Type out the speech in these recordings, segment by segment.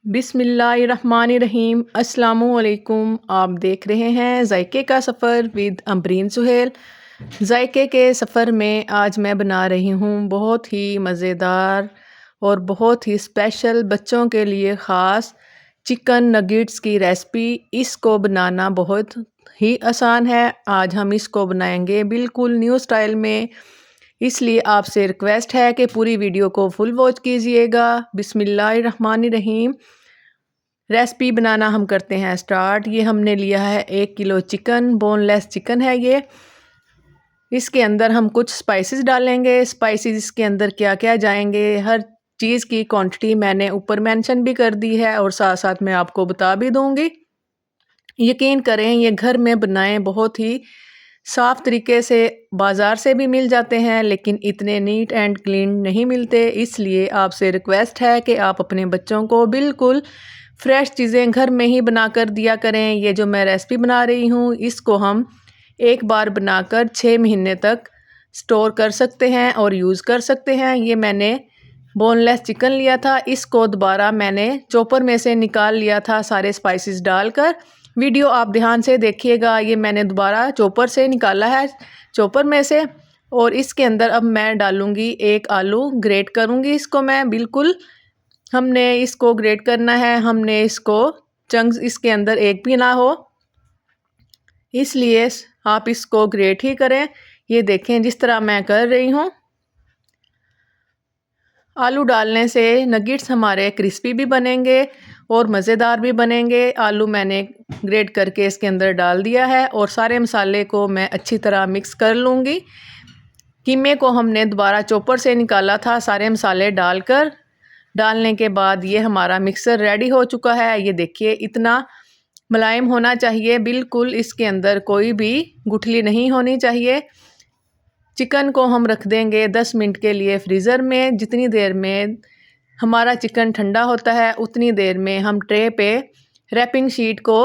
बिस्मिल्लाहिर्रहमानिर्रहीम अस्सलामुअलैकुम। आप देख रहे हैं जायके का सफ़र विद अम्बरीन सुहेल। जायके के सफ़र में आज मैं बना रही हूँ बहुत ही मज़ेदार और बहुत ही स्पेशल बच्चों के लिए ख़ास चिकन नगेट्स की रेसिपी। इसको बनाना बहुत ही आसान है। आज हम इसको बनाएंगे बिल्कुल न्यू स्टाइल में, इसलिए आपसे रिक्वेस्ट है कि पूरी वीडियो को फुल वॉच कीजिएगा। बिस्मिल्लाहिर्रहमानिर्रहीम। रेसिपी बनाना हम करते हैं स्टार्ट। ये हमने लिया है 1 किलो चिकन, बोनलेस चिकन है ये। इसके अंदर हम कुछ स्पाइसेस डालेंगे। स्पाइसेस इसके अंदर क्या क्या जाएंगे, हर चीज़ की क्वांटिटी मैंने ऊपर मेंशन भी कर दी है और साथ साथ मैं आपको बता भी दूंगी। यकीन करें ये घर में बनाएं, बहुत ही साफ़ तरीके से। बाज़ार से भी मिल जाते हैं लेकिन इतने नीट एंड क्लीन नहीं मिलते, इसलिए आपसे रिक्वेस्ट है कि आप अपने बच्चों को बिल्कुल फ्रेश चीज़ें घर में ही बनाकर दिया करें। ये जो मैं रेसिपी बना रही हूँ इसको हम एक बार बनाकर 6 महीने तक स्टोर कर सकते हैं और यूज़ कर सकते हैं। ये मैंने बोनलेस चिकन लिया था, इसको दोबारा मैंने चॉपर में से निकाल लिया था सारे स्पाइसेस डालकर। वीडियो आप ध्यान से देखिएगा। ये मैंने दोबारा चॉपर से निकाला है, चॉपर में से। और इसके अंदर अब मैं डालूँगी एक आलू, ग्रेट करूँगी इसको मैं बिल्कुल। हमने इसको ग्रेट करना है, हमने इसको चंक्स इसके अंदर एक भी ना हो, इसलिए आप इसको ग्रेट ही करें। ये देखें जिस तरह मैं कर रही हूँ। आलू डालने से नगेट्स हमारे क्रिस्पी भी बनेंगे और मज़ेदार भी बनेंगे। आलू मैंने ग्रेट करके इसके अंदर डाल दिया है और सारे मसाले को मैं अच्छी तरह मिक्स कर लूँगी। कीमे को हमने दोबारा चॉपर से निकाला था सारे मसाले डालकर। डालने के बाद ये हमारा मिक्सर रेडी हो चुका है। ये देखिए इतना मुलायम होना चाहिए बिल्कुल, इसके अंदर कोई भी गुठली नहीं होनी चाहिए। चिकन को हम रख देंगे 10 मिनट के लिए फ्रीज़र में। जितनी देर में हमारा चिकन ठंडा होता है उतनी देर में हम ट्रे पे रैपिंग शीट को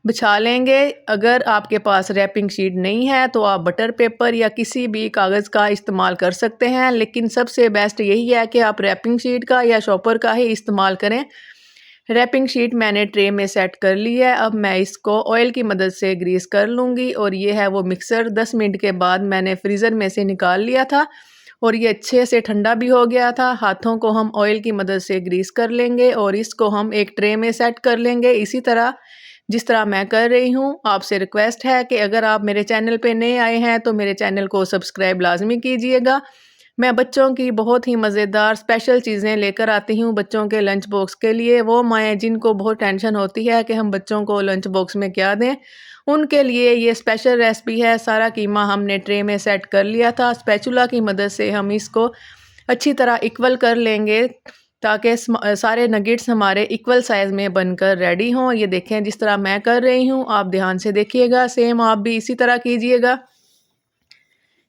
बिछा लेंगे। अगर आपके पास रैपिंग शीट नहीं है तो आप बटर पेपर या किसी भी कागज़ का इस्तेमाल कर सकते हैं, लेकिन सबसे बेस्ट यही है कि आप रैपिंग शीट का या शॉपर का ही इस्तेमाल करें। रैपिंग शीट मैंने ट्रे में सेट कर ली है। अब मैं इसको ऑयल की मदद से ग्रीस कर लूँगी। और ये है वो मिक्सर, 10 मिनट के बाद मैंने फ्रीज़र में से निकाल लिया था और ये अच्छे से ठंडा भी हो गया था। हाथों को हम ऑयल की मदद से ग्रीस कर लेंगे और इसको हम एक ट्रे में सेट कर लेंगे इसी तरह जिस तरह मैं कर रही हूँ। आपसे रिक्वेस्ट है कि अगर आप मेरे चैनल पे नए आए हैं तो मेरे चैनल को सब्सक्राइब लाजमी कीजिएगा। मैं बच्चों की बहुत ही मज़ेदार स्पेशल चीज़ें लेकर आती हूँ बच्चों के लंच बॉक्स के लिए। वो माएँ जिनको बहुत टेंशन होती है कि हम बच्चों को लंच बॉक्स में क्या दें, उनके लिए ये स्पेशल रेसिपी है। सारा कीमा हमने ट्रे में सेट कर लिया था। स्पैचुला की मदद से हम इसको अच्छी तरह इक्वल कर लेंगे ताकि सारे नगेट्स हमारे इक्वल साइज़ में बनकर रेडी हों। ये देखें जिस तरह मैं कर रही हूँ, आप ध्यान से देखिएगा, सेम आप भी इसी तरह कीजिएगा।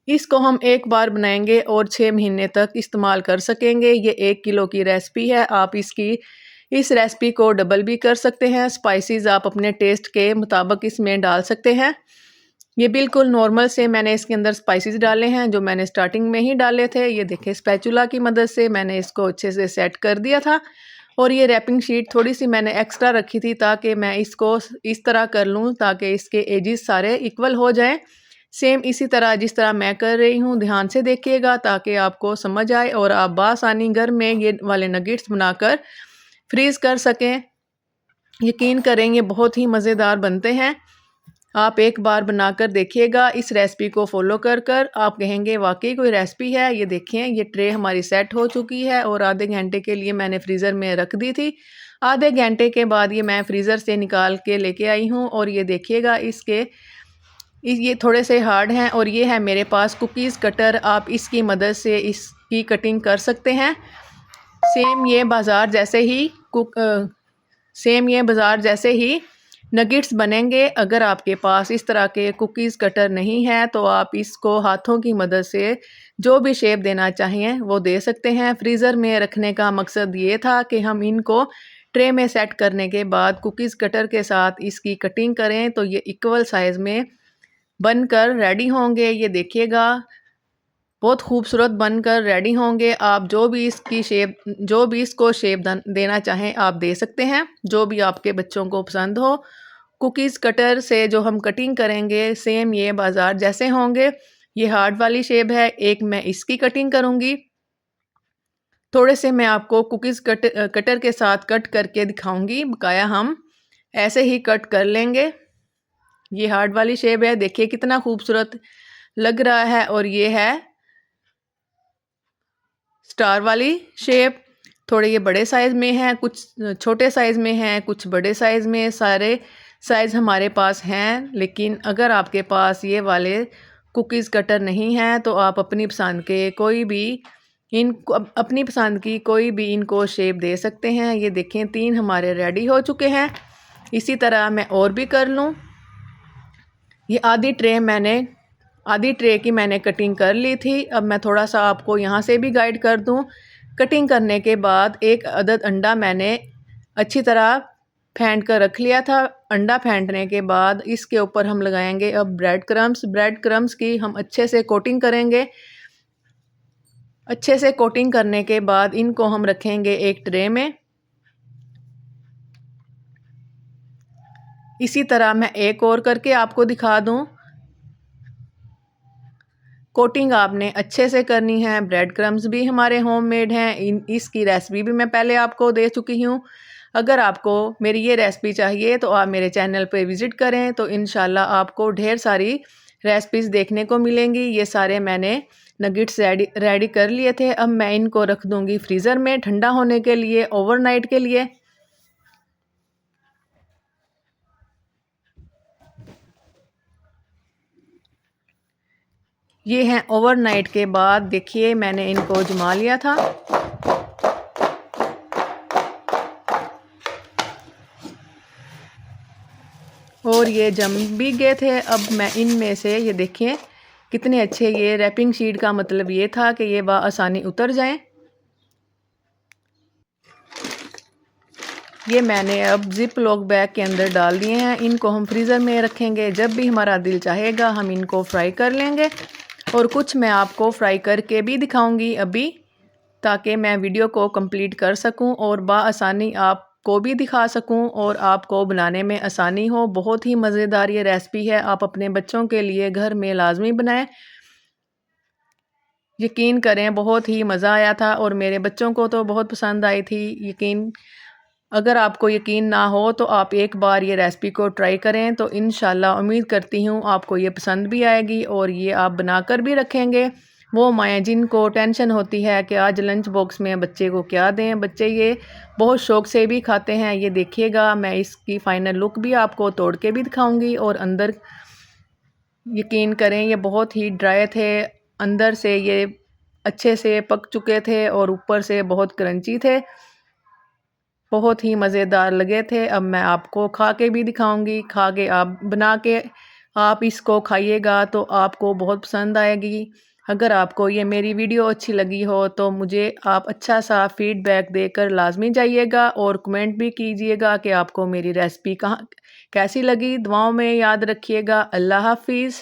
इसको हम एक बार बनाएंगे और 6 महीने तक इस्तेमाल कर सकेंगे। ये 1 किलो की रेसिपी है। आप इस रेसिपी को डबल भी कर सकते हैं। स्पाइसेस आप अपने टेस्ट के मुताबिक इसमें डाल सकते हैं। ये बिल्कुल नॉर्मल से मैंने इसके अंदर स्पाइसेस डाले हैं जो मैंने स्टार्टिंग में ही डाले थे। ये देखें स्पैचुला की मदद से मैंने इसको अच्छे से सेट कर दिया था। और ये रैपिंग शीट थोड़ी सी मैंने एक्स्ट्रा रखी थी ताकि मैं इसको इस तरह कर लूँ ताकि इसके एजेस सारे इक्वल हो जाएं। सेम इसी तरह जिस तरह मैं कर रही हूँ, ध्यान से देखिएगा ताकि आपको समझ आए और आप बासानी घर में ये वाले नगेट्स बनाकर फ्रीज़ कर सकें। यकीन करें ये बहुत ही मज़ेदार बनते हैं। आप एक बार बनाकर देखिएगा इस रेसिपी को फॉलो कर कर, आप कहेंगे वाकई कोई रेसिपी है। ये देखें ये ट्रे हमारी सेट हो चुकी है और आधे घंटे के लिए मैंने फ्रीज़र में रख दी थी। आधे घंटे के बाद ये मैं फ्रीज़र से निकाल के लेके आई हूँ और ये देखिएगा ये थोड़े से हार्ड हैं। और ये है मेरे पास कुकीज़ कटर, आप इसकी मदद से इसकी कटिंग कर सकते हैं। सेम ये बाज़ार जैसे ही नगेट्स बनेंगे। अगर आपके पास इस तरह के कुकीज़ कटर नहीं है तो आप इसको हाथों की मदद से जो भी शेप देना चाहें वो दे सकते हैं। फ्रीज़र में रखने का मकसद ये था कि हम इनको ट्रे में सेट करने के बाद कुकीज़ कटर के साथ इसकी कटिंग करें तो ये इक्वल साइज़ में बनकर रेडी होंगे। ये देखिएगा बहुत खूबसूरत बनकर रेडी होंगे। आप जो भी इसको शेप देना चाहें आप दे सकते हैं, जो भी आपके बच्चों को पसंद हो। कुकीज़ कटर से जो हम कटिंग करेंगे सेम ये बाज़ार जैसे होंगे। ये हार्ड वाली शेप है, एक मैं इसकी कटिंग करूँगी। थोड़े से मैं आपको कटर के साथ कट करके दिखाऊंगी, बकाया हम ऐसे ही कट कर लेंगे। ये हार्ड वाली शेप है, देखिए कितना खूबसूरत लग रहा है। और ये है स्टार वाली शेप। थोड़े ये बड़े साइज़ में हैं, कुछ छोटे साइज़ में हैं, कुछ बड़े साइज़ में। सारे साइज़ हमारे पास हैं, लेकिन अगर आपके पास ये वाले कुकीज़ कटर नहीं है तो आप अपनी पसंद के कोई भी अपनी पसंद की कोई भी इनको शेप दे सकते हैं। ये देखें 3 हमारे रेडी हो चुके हैं। इसी तरह मैं और भी कर लूँ। ये आधी ट्रे की मैंने कटिंग कर ली थी। अब मैं थोड़ा सा आपको यहाँ से भी गाइड कर दूँ। कटिंग करने के बाद एक अदद अंडा मैंने अच्छी तरह फेंट कर रख लिया था। अंडा फेंटने के बाद इसके ऊपर हम लगाएंगे अब ब्रेड क्रम्स की हम अच्छे से कोटिंग करेंगे। अच्छे से कोटिंग करने के बाद इनको हम रखेंगे एक ट्रे में। इसी तरह मैं एक और करके आपको दिखा दूं। कोटिंग आपने अच्छे से करनी है। ब्रेड क्रम्स भी हमारे होममेड हैं, इसकी रेसिपी भी मैं पहले आपको दे चुकी हूँ। अगर आपको मेरी ये रेसिपी चाहिए तो आप मेरे चैनल पे विज़िट करें, तो इंशाल्लाह आपको ढेर सारी रेसिपीज़ देखने को मिलेंगी। ये सारे मैंने नगेट्स रेडी कर लिए थे। अब मैं इनको रख दूँगी फ्रीज़र में ठंडा होने के लिए, ओवरनाइट के लिए। ये हैं ओवरनाइट के बाद, देखिए मैंने इनको जमा लिया था। और ये जम भी गए थे। अब मैं इनमें से ये देखिए कितने अच्छे, ये रैपिंग शीट का मतलब ये था कि ये आसानी उतर जाएं। ये मैंने अब जिप लॉक बैग के अंदर डाल दिए हैं। इनको हम फ्रीज़र में रखेंगे, जब भी हमारा दिल चाहेगा हम इनको फ्राई कर लेंगे। और कुछ मैं आपको फ्राई करके भी दिखाऊंगी अभी, ताकि मैं वीडियो को कंप्लीट कर सकूं और आसानी आपको भी दिखा सकूं और आपको बनाने में आसानी हो। बहुत ही मज़ेदार ये रेसिपी है, आप अपने बच्चों के लिए घर में लाजमी बनाएं। यकीन करें बहुत ही मज़ा आया था और मेरे बच्चों को तो बहुत पसंद आई थी। अगर आपको यकीन ना हो तो आप एक बार ये रेसिपी को ट्राई करें, तो इंशाल्लाह उम्मीद करती हूँ आपको ये पसंद भी आएगी और ये आप बनाकर भी रखेंगे। वो माएँ जिनको टेंशन होती है कि आज लंच बॉक्स में बच्चे को क्या दें, बच्चे ये बहुत शौक़ से भी खाते हैं। ये देखिएगा, मैं इसकी फ़ाइनल लुक भी आपको तोड़ के भी दिखाऊँगी। और अंदर यकीन करें ये बहुत ही ड्राई थे, अंदर से ये अच्छे से पक चुके थे और ऊपर से बहुत क्रंची थे, बहुत ही मज़ेदार लगे थे। अब मैं आपको खा के भी दिखाऊंगी। खा के आप बना के आप इसको खाइएगा तो आपको बहुत पसंद आएगी। अगर आपको ये मेरी वीडियो अच्छी लगी हो तो मुझे आप अच्छा सा फीडबैक देकर लाजमी जाइएगा और कमेंट भी कीजिएगा कि आपको मेरी रेसिपी कैसी लगी। दुआओं में याद रखिएगा। अल्लाह हाफिज़।